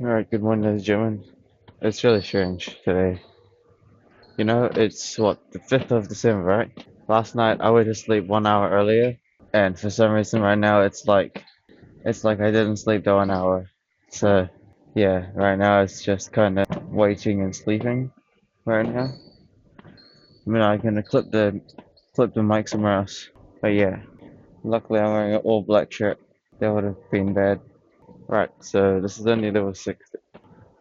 Alright, good morning, ladies and gentlemen. It's really strange today. It's what, the 5th of December, right? Last night I went to sleep 1 hour earlier, and for some reason right now it's like I didn't sleep the 1 hour. So, yeah, right now it's just kind of waiting and sleeping right now. I mean, I can clip the mic somewhere else. But yeah, luckily I'm wearing an all black shirt. That would have been bad. Right, so this is only level 6.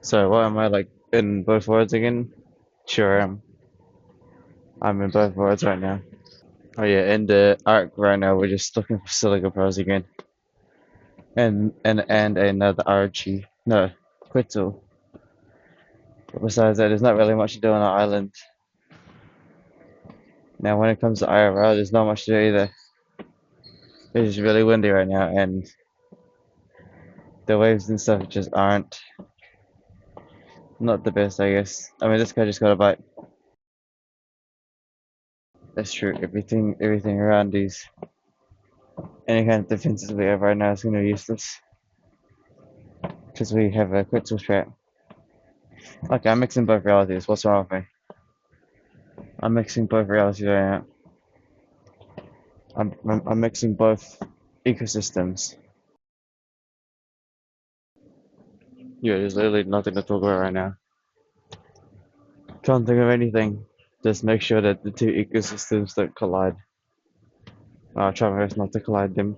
So, what am I like in both words again? Sure am. I'm in both worlds right now. Oh yeah, in the arc right now we're just looking for Silica Pearls again. And another RG. No, Quetzal. But besides that, there's not really much to do on the island. Now when it comes to IRL, there's not much to do either. It's just really windy right now and the waves and stuff just aren't not the best, I guess. I mean, this guy just got a bite. That's true. Everything around these any kind of defenses we have right now is gonna be useless. Because we have a Quetzal trap. Okay, I'm mixing both realities. What's wrong with me? I'm mixing both realities right now. I'm mixing both ecosystems. Yeah, there's literally nothing to talk about right now. Can't think of anything. Just make sure that the two ecosystems don't collide. I'll try my best not to collide them.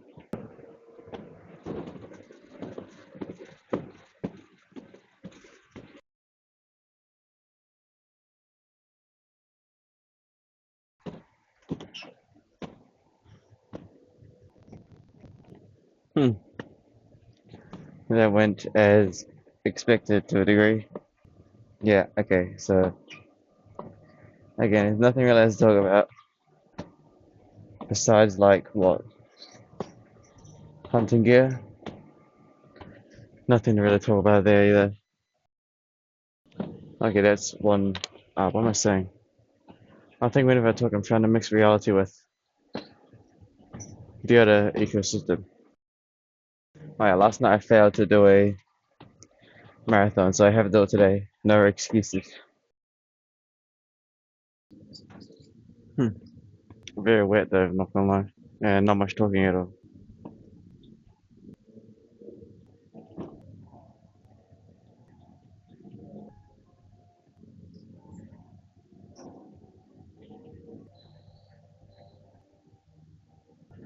Hmm. That went as expected to a degree. Yeah, okay, so again, there's nothing really else to talk about besides like what? Hunting gear? Nothing to really talk about there either. Okay, that's one. What am I saying? I think whenever I talk, I'm trying to mix reality with the other ecosystem. Oh yeah, last night I failed to do a marathon, so I have to do it today. No excuses. Hmm. Very wet though, not gonna lie. And not much talking at all.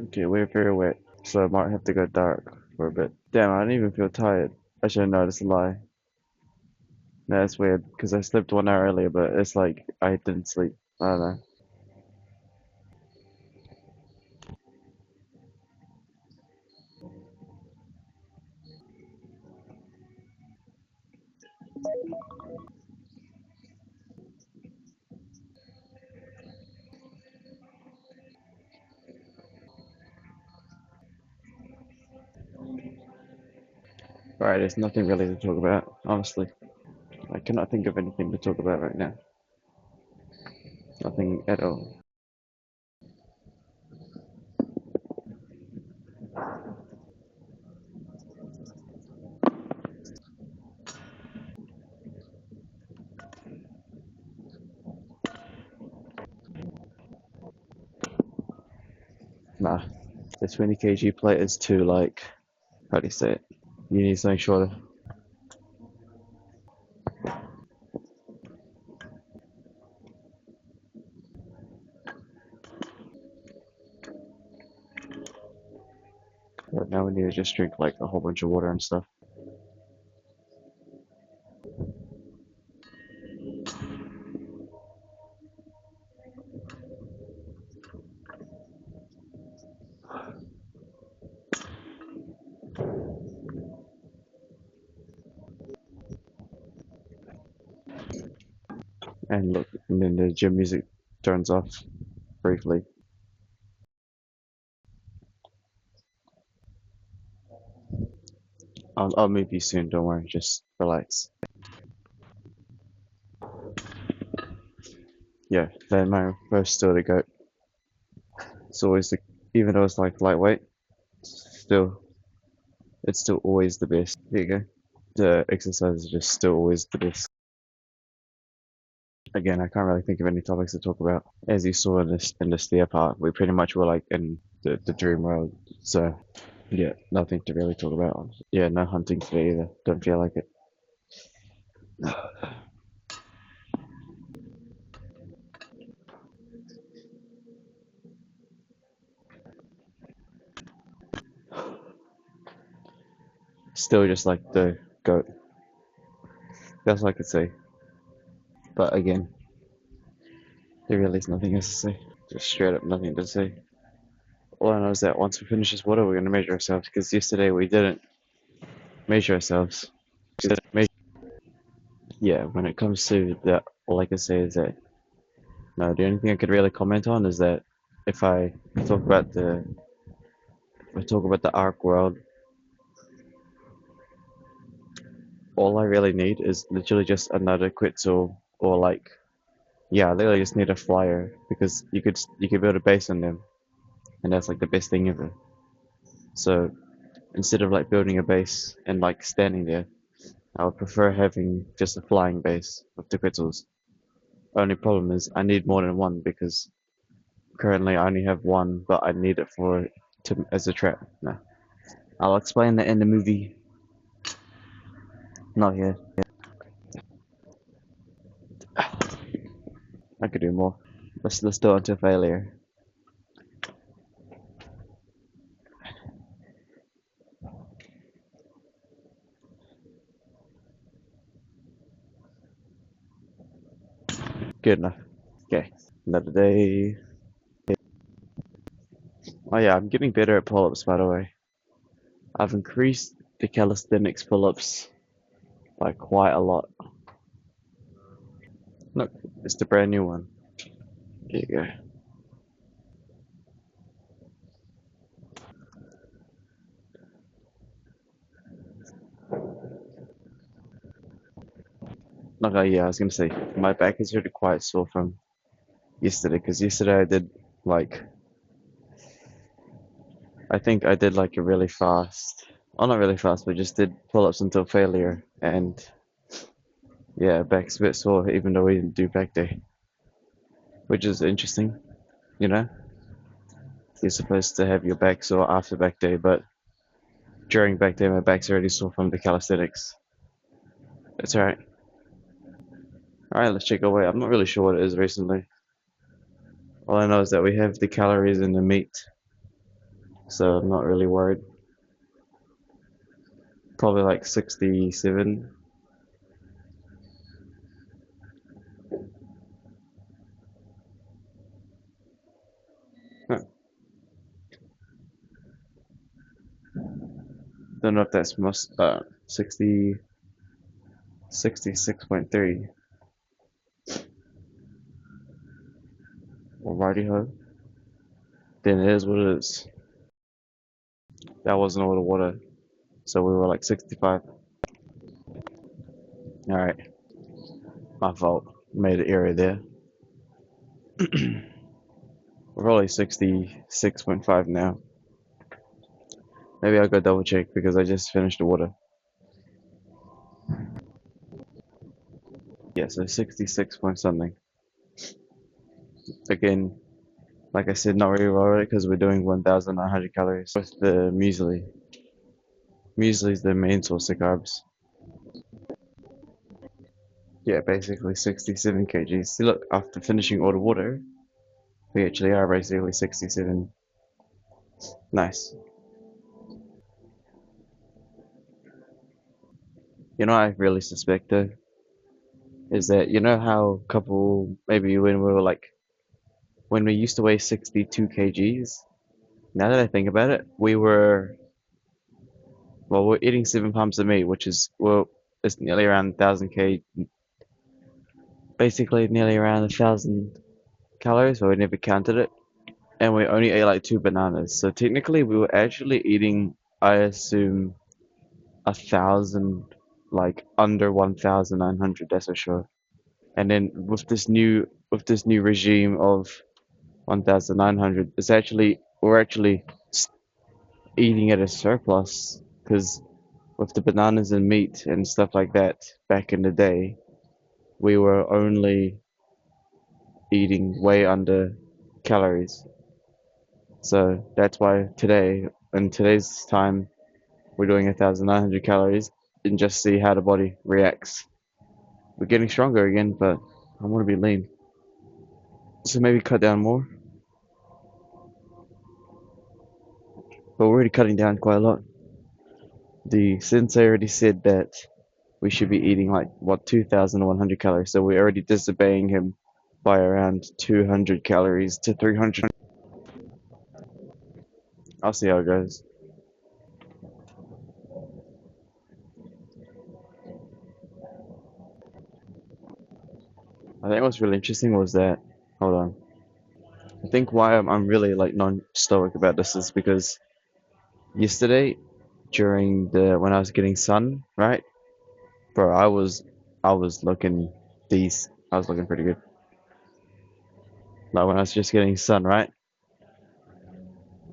Okay, we're very wet, so I might have to go dark for a bit. Damn, I didn't even feel tired. Actually, no, that's a lie. No, that's weird, because I slept 1 hour earlier, but it's like I didn't sleep. I don't know. Alright, there's nothing really to talk about, honestly. I cannot think of anything to talk about right now. Nothing at all. Nah, the 20 kg plate is too, like, how do you say it? You need something shorter. But now we need to just drink, like, a whole bunch of water and stuff. And look, and then the gym music turns off briefly. I'll move you soon, don't worry, just relax. Yeah, Van Bro's still the GOAT. It's always the, even though it's like lightweight, still, it's still always the best. There you go. The exercise is just still always the best. Again, I can't really think of any topics to talk about. As you saw in the steer part, we pretty much were like in the dream world. So yeah, nothing to really talk about. Yeah, no hunting today either. Don't feel like it. Still just like the goat. That's all I could say. But again, there really is nothing else to say. Just straight up nothing to say. All I know is that once we finish this water, we're gonna measure ourselves. Because yesterday we didn't measure ourselves. We didn't measure. Yeah, when it comes to that, all I can say is that no. The only thing I could really comment on is that if I talk about the if I talk about the Ark world, all I really need is literally just another Quetzal or like yeah, I literally just need a flyer because you could build a base on them and that's like the best thing ever. So instead of like building a base and like standing there, I would prefer having just a flying base with the Quetzals. Only problem is I need more than one because currently I only have one, but I need it for to as a trap. No, I'll explain that in the movie. Not here. I could do more. Let's do it until failure. Good enough. Okay, another day. Oh yeah, I'm getting better at pull-ups by the way. I've increased the calisthenics pull-ups by quite a lot. Look, it's the brand new one. There you go. Like, yeah, I was gonna say, my back is really quite sore from yesterday, because yesterday I did, like, I think I did, like, a really fast, oh, not really fast, but just did pull-ups until failure, and, yeah, back's a bit sore, even though we didn't do back day, which is interesting, you know? You're supposed to have your back sore after back day, but during back day, my back's already sore from the calisthenics. It's alright. Alright, let's check our weight. I'm not really sure what it is recently. All I know is that we have the calories in the meat, so I'm not really worried. Probably like 67. Huh. Don't know if that's must 60 66.3 or righty ho. Then it is what it is. That wasn't all the water, so we were like 65. All right, my fault. Made an error there. We're probably 66.5 now. Maybe I'll go double check because I just finished the water. Yeah, so 66 point something. Again, like I said, not really worried because we're doing 1,900 calories with the muesli. Muesli is the main source of carbs. Yeah, basically 67 kgs. See, look, after finishing all the water, we actually are basically 67. Nice. You know, I really suspect though, is that you know how a couple, maybe when we were like, when we used to weigh 62 kgs, now that I think about it, well, we're eating 7 pumps of meat, which is, well, it's nearly around 1,000 basically nearly around 1,000 calories, but we never counted it. And we only ate like 2 bananas. So technically, we were actually eating, I assume, 1,000, like under 1,900. That's for sure. And then with this new regime of 1,900, we're actually eating at a surplus because with the bananas and meat and stuff like that back in the day, we were only eating way under calories. So that's why today, in today's time, we're doing 1,900 calories and just see how the body reacts. We're getting stronger again, but I want to be lean. So maybe cut down more. But we're already cutting down quite a lot. The sensei already said that we should be eating like what 2,100 calories. So we're already disobeying him by around 200 calories to 300. I'll see how it goes. I think what's really interesting was that, hold on. I think why I'm really like non-stoic about this is because yesterday during the when I was getting sun, right? Bro, I was looking decent. I was looking pretty good. Like when I was just getting sun, right?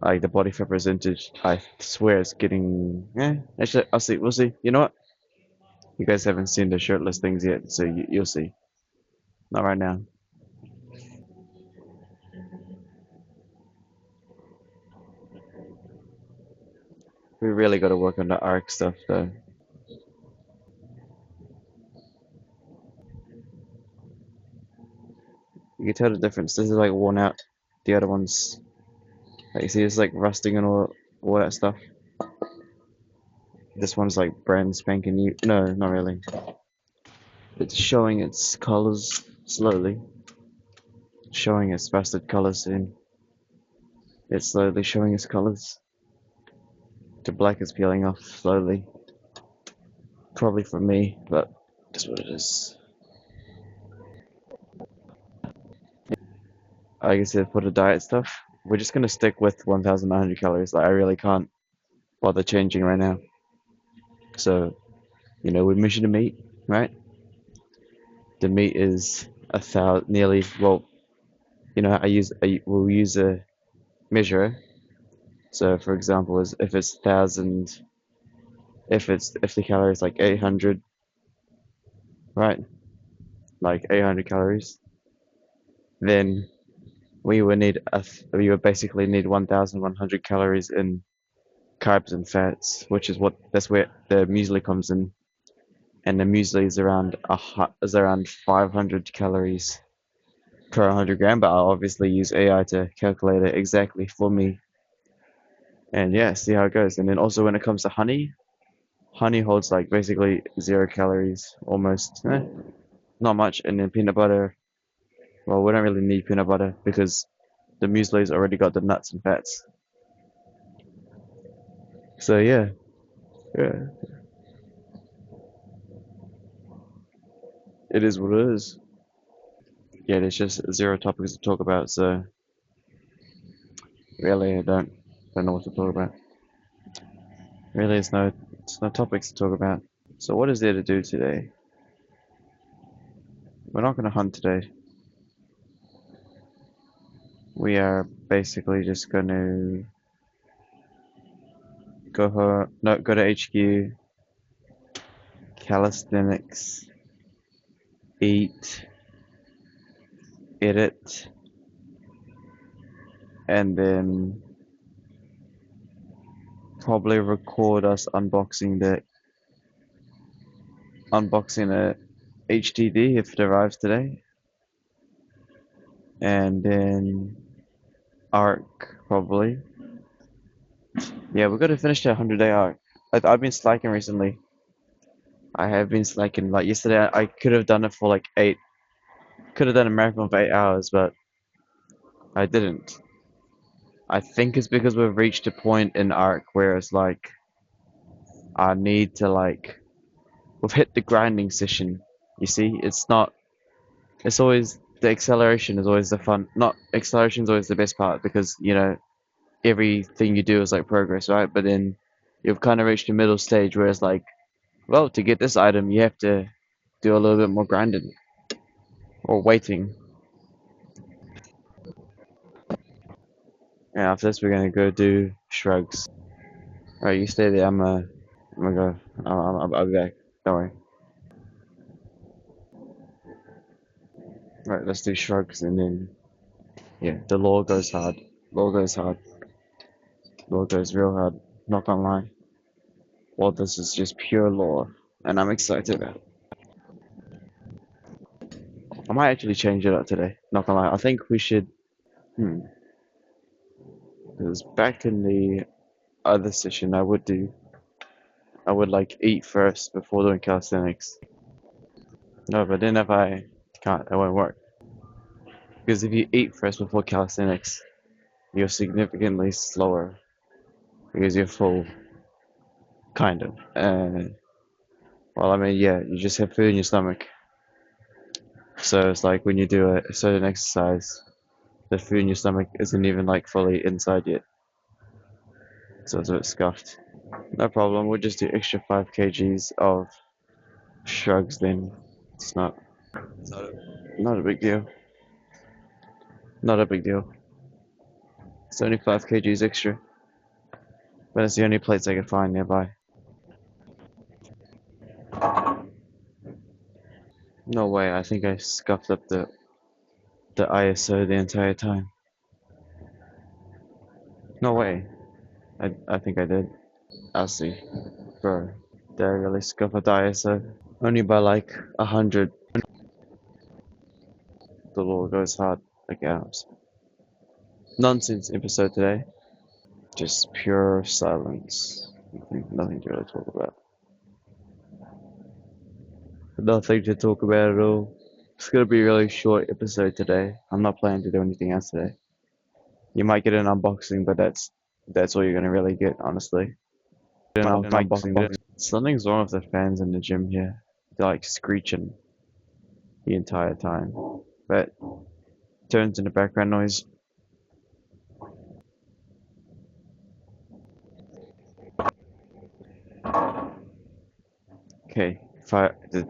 Like the body fat percentage, I swear it's getting. Actually, I'll see. We'll see. You know what? You guys haven't seen the shirtless things yet, so you'll see. Not right now. We really got to work on the arc stuff, though. You can tell the difference. This is like worn out. The other ones, like you see, it's like rusting and all that stuff. This one's like brand spanking new. No, not really. It's showing its colors slowly. Showing its busted colors soon. It's slowly showing its colors. The black is peeling off slowly. Probably for me, but that's what it is. Like I said, for the diet stuff, we're just gonna stick with 1,900 calories. Like I really can't bother changing right now. So, we measure the meat, right? The meat is nearly, well, we'll use a measure. So, for example, is if it's 1,000, if the calorie is like 800, right? Like 800 calories, then we would basically need 1,100 calories in carbs and fats, which is that's where the muesli comes in, and the muesli is around 500 calories per 100 gram. But I'll obviously use AI to calculate it exactly for me, and yeah, see how it goes. And then also when it comes to honey holds like basically 0 calories, almost, not much. And then peanut butter, well, we don't really need peanut butter because the muesli's already got the nuts and fats. So yeah, yeah, it is what it is. Yeah, there's just zero topics to talk about, so really I don't know what to talk about. Really, it's no topics to talk about. So what is there to do today? We're not gonna hunt today. We are basically just gonna go to HQ, calisthenics, eat, edit, and then probably record us unboxing a HDD if it arrives today, and then Arc probably. Yeah, we're gonna finish the 100-day arc. I've been slacking recently. I have been slacking. Like yesterday, I could have done it for like 8. Could have done a marathon for 8 hours, but I didn't. I think it's because we've reached a point in arc where it's like I need to like we've hit the grinding session. You see, it's not. It's always the acceleration is always the fun. Not acceleration is always the best part because everything you do is like progress, right? But then you've kind of reached the middle stage where it's like, well, to get this item, you have to do a little bit more grinding or waiting. And after this, we're gonna go do shrugs. Alright, you stay there. I'm gonna go. I'll be back. Don't worry. Right, let's do shrugs and then yeah, the law goes hard. Law goes hard. Law goes real hard. Not gonna lie. Well, this is just pure law, and I'm excited about it. I might actually change it up today. Not gonna lie. I think we should. Hmm. Because back in the other session, I would like eat first before doing calisthenics. No, but then if I can't, it won't work. Because if you eat first before calisthenics, you're significantly slower because you're full, kind of. Well, I mean, yeah, you just have food in your stomach. So it's like when you do a certain exercise, the food in your stomach isn't even like fully inside yet. So it's a bit scuffed. No problem, we'll just do extra 5 kgs of shrugs then. It's not a big deal. Not a big deal. It's only 5 kgs extra. But it's the only plates I can find nearby. No way, I think I scuffed up the ISO the entire time. No way. I think I did. I'll see. Bro, did I really scuff up the ISO? Only by like 100. The law goes hard like ours. Nonsense episode today. Just pure silence. Nothing to really talk about. Nothing to talk about at all. It's gonna be a really short episode today. I'm not planning to do anything else today. You might get an unboxing, but that's all you're gonna really get, honestly. Get an unboxing. Something's wrong with the fans in the gym here. They're like screeching the entire time. But turns into background noise. Okay, the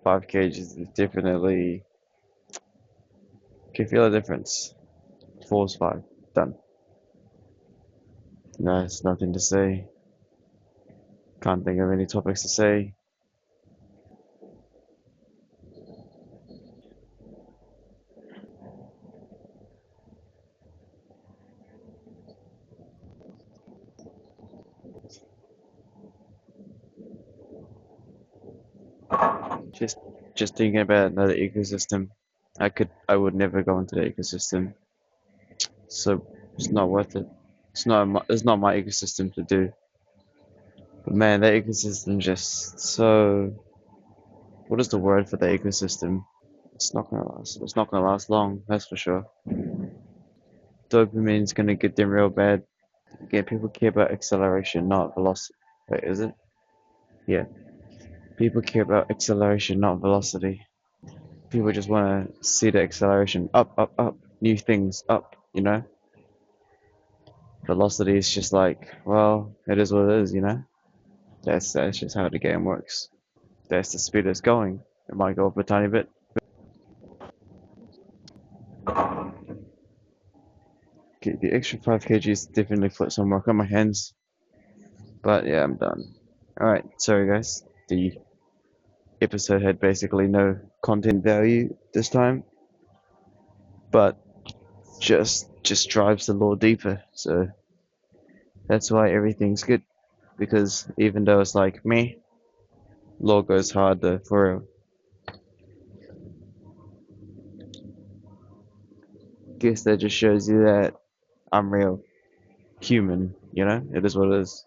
5 kgs is definitely can feel a difference. 4's 5. Done. No, it's nothing to say. Can't think of any topics to say. Just just thinking about another ecosystem. I would never go into the ecosystem. So it's not worth it. It's not my ecosystem to do. But man, that ecosystem just so what is the word for the ecosystem? It's not gonna last. It's not gonna last long, that's for sure. Dopamine's gonna get them real bad. Again, people care about acceleration, not velocity. Wait, is it? Yeah. People care about acceleration, not velocity. People just want to see the acceleration up, up, up, new things up, you know? Velocity is just like, well, it is what it is, you know? That's just how the game works. That's the speed it's going. It might go up a tiny bit. Okay, the extra 5 kgs definitely put some work on my hands. But yeah, I'm done. Alright, sorry guys. The episode had basically no content value this time, but just drives the lore deeper. So that's why everything's good. Because even though it's like me, lore goes hard though, for real. Guess that just shows you that I'm real human, you know? It is what it is.